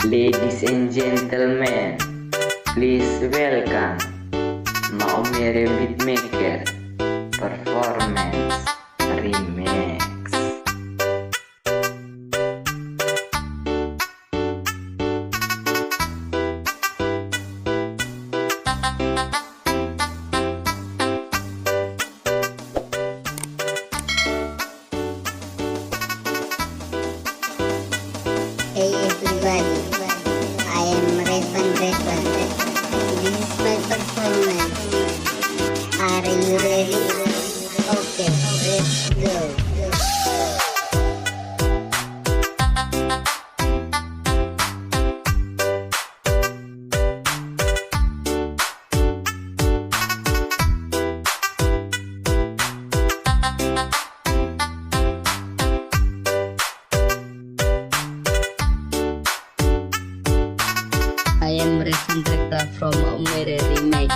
Ladies and gentlemen, please welcome Mau Mere Beatmaker Performance Remix. Hey everybody, I am Revan. This is my performance. Are you ready? Okay, let's go. I am Revan from Mau Mere Remix.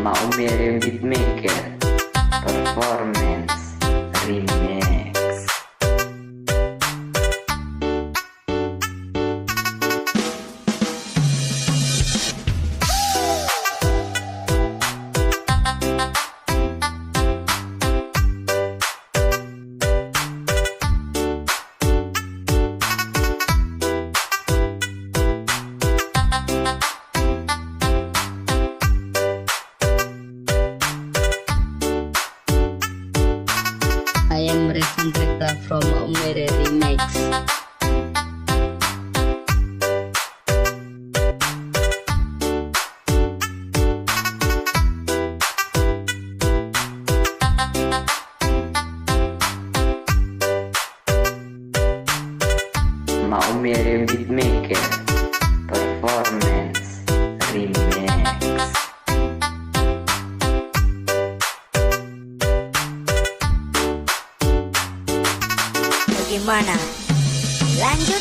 Mau Mere Beatmaker Performance Remix. I am Revan from Mau Mere Remix. Mau Mere Beatmaker Performance Remix. Bagaimana? Lanjut.